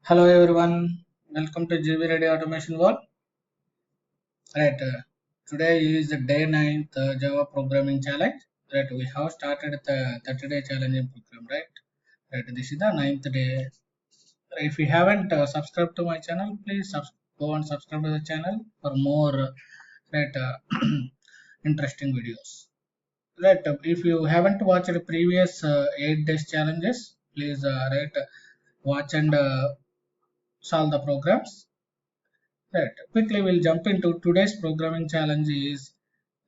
Hello everyone, welcome to GB Ready Automation World. Right, today is the day 9th Java Programming Challenge. Right, we have started the 30-day challenging program. Right, this is the 9th day. If you haven't subscribed to my channel, please go and subscribe to the channel for more right interesting videos. Right, if you haven't watched the previous 8 days challenges, please watch and solve the programs. Right. Quickly, we'll jump into today's programming challenge is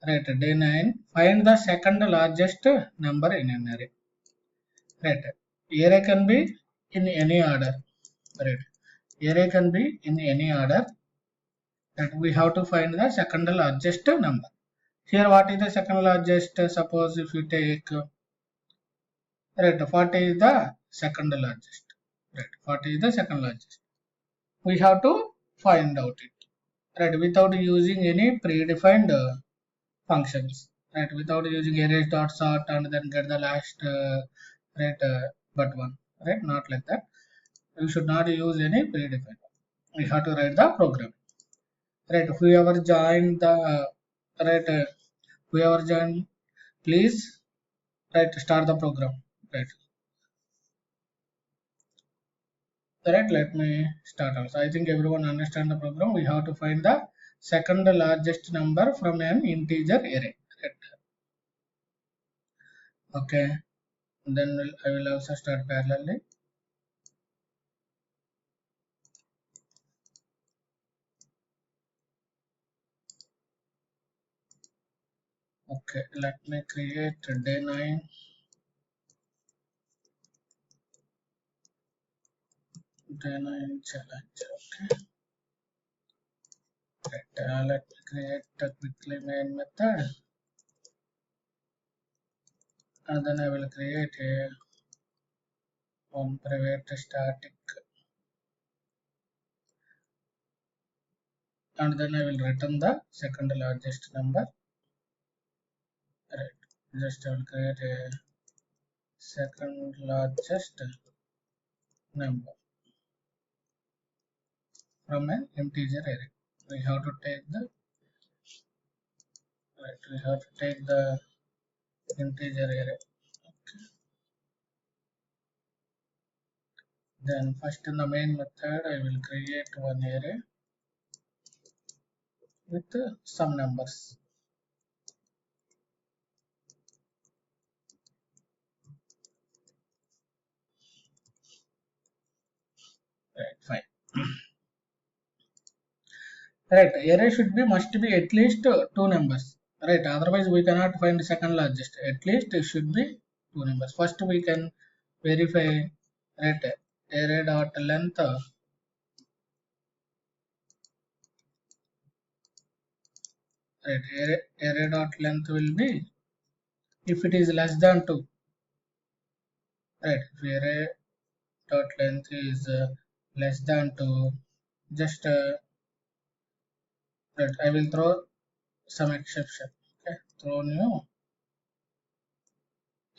right day 9. Find the second largest number in an array. Right. Array can be in any order. Right. Array can be in any order. That we have to find the second largest number. Here, what is the second largest? Suppose if you take right, 40 is the second largest. Right. 40 is the second largest. We have to find out it. Right. Without using any predefined functions, right, without using arrays dot sort and then get the last right but one, right, not like that. We should not use any predefined. We have to write the program. Right, whoever joined the right whoever joined, please right start the program. Right, right, let me start also. I think everyone understand the program. We have to find the second largest number from an integer array. Right. Okay, then I will also start parallelly. Okay, let me create day 9. Day 9 challenge. Okay, right. Let me create a quickly main method, and then I will create a one private static, and then I will return the second largest number. Right. Just I will create a second largest number from an integer array. We have to take the right. We have to take the integer array. Okay. Then first in the main method, I will create one array with some numbers. Right, fine. Right, array should be must be at least two numbers. Right, otherwise we cannot find the second largest. At least it should be two numbers. First we can verify right array dot length. Right, array dot length will be if it is less than two. Right, if array dot length is less than two, just right, I will throw some exception. Okay, throw new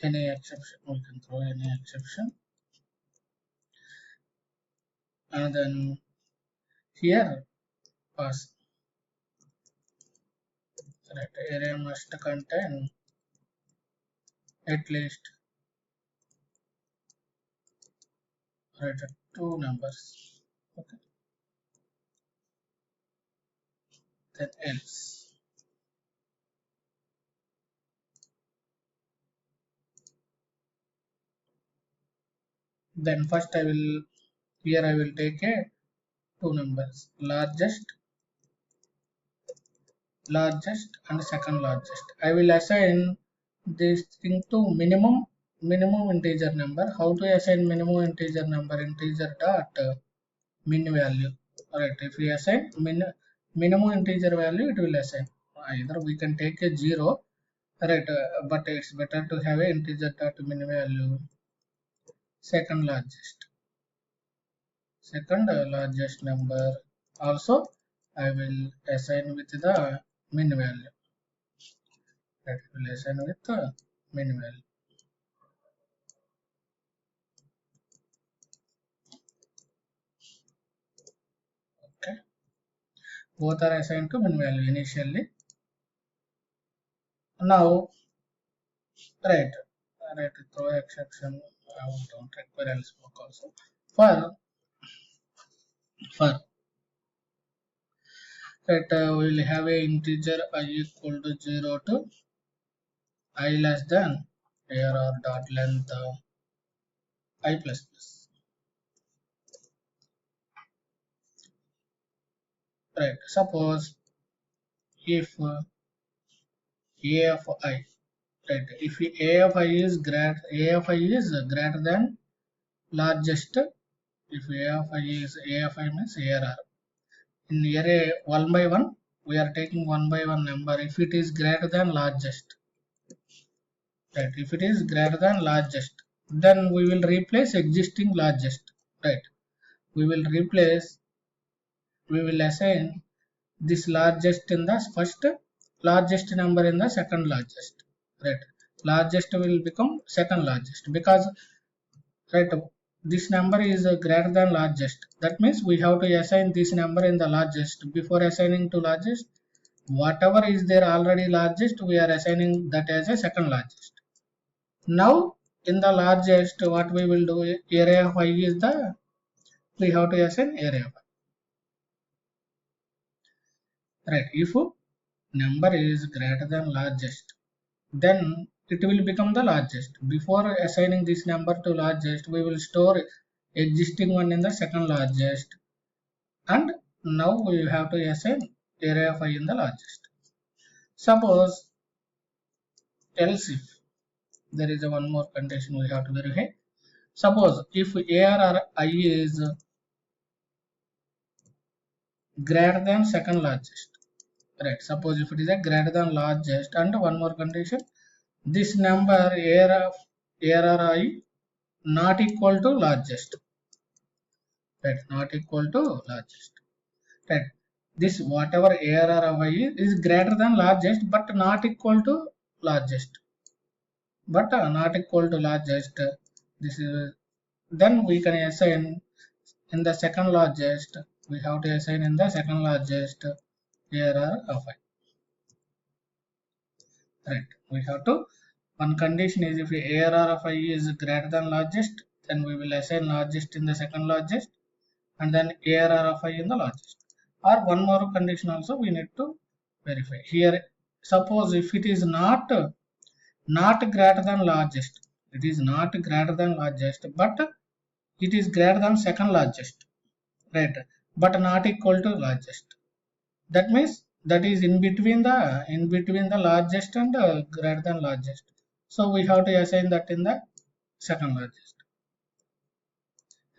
any exception. We can throw any exception, and then here pass. Right, array must contain at least right two numbers. Okay, then else. Then first I will here I will take a two numbers, largest and second largest. I will assign this thing to minimum integer number. How to assign minimum integer number? Integer dot min value. Alright, if we assign minimum integer value, it will assign. Either we can take a 0, right, but it's better to have a integer dot min value. Second largest number. Also, I will assign with the min value. That will assign with the min value. both are assigned to min value initially. Now, right, throw exception. I don't require else block also. For right, we will have a integer I equal to 0 to I less than arr dot length I plus plus. Right, suppose if a of I, right, if a of I is greater than largest, if a of I is a of I means arr. In array 1 by 1, we are taking 1 by 1 number if it is greater than largest. Right, if it is greater than largest, then we will replace existing largest. Right, we will replace, we will assign this largest in the first, largest number in the second largest. Right, largest will become second largest because, right, this number is greater than largest. That means we have to assign this number in the largest. Before assigning to largest, whatever is there already largest, we are assigning that as a second largest. Now in the largest, what we will do, area of I is the, we have to assign area of I. Right, if number is greater than largest, then it will become the largest. Before assigning this number to largest, we will store existing one in the second largest, and now we have to assign area of I in the largest. Suppose else if there is a one more condition we have to verify. Suppose if arr I is greater than second largest. Right, suppose if it is a greater than largest, and one more condition, this number arr I not equal to largest. Right, not equal to largest. Right, this whatever arr of I is greater than largest but not equal to largest, not equal to largest. This is, then we can assign in the second largest, we have to assign in the second largest arr of I. Right, we have to, one condition is if arr of I is greater than largest, then we will assign largest in the second largest, and then arr of I in the largest. Or one more condition also we need to verify here. Suppose if it is not greater than largest, it is not greater than largest but it is greater than second largest, right, but not equal to largest. That means that is in between the largest and greater than largest. So we have to assign that in the second largest.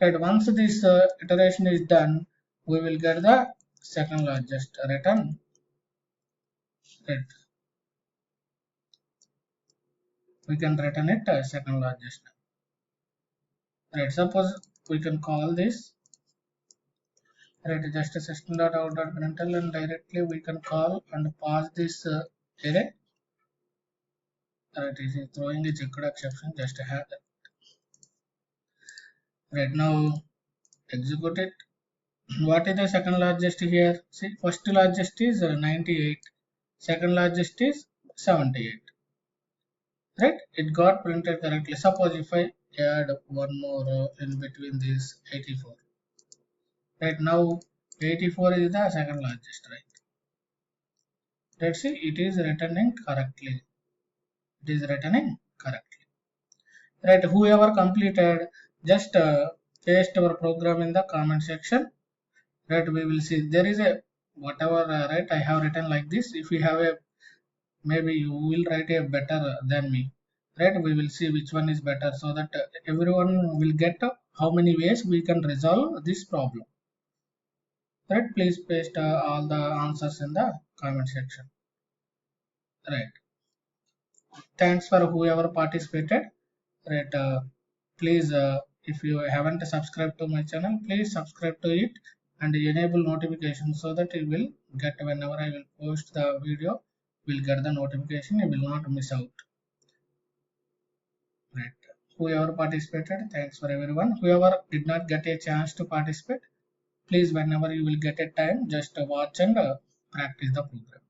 Right, once this iteration is done, we will get the second largest return. Right, we can return it second largest. Right, suppose we can call this, right, just a system.out.println, and directly we can call and pass this array. Right, is throwing a checked exception, just have that. Right, now execute it. What is the second largest here? See, first largest is 98, second largest is 78. Right, it got printed correctly. Suppose if I add one more in between this 84. Right, now 84 is the second largest. Right, let's see, it is returning correctly. It is returning correctly. Right, whoever completed, just paste our program in the comment section. Right, we will see there is a whatever, right, I have written like this. If you have a, maybe you will write a better than me. Right, we will see which one is better, so that everyone will get how many ways we can resolve this problem. Right, please paste all the answers in the comment section. Right, thanks for whoever participated. Right, please, if you haven't subscribed to my channel, please subscribe to it and enable notifications so that you will get, whenever I will post the video, will get the notification, you will not miss out. Right, whoever participated, thanks for everyone. Whoever did not get a chance to participate, Please, whenever you will get a time, just watch and practice the program.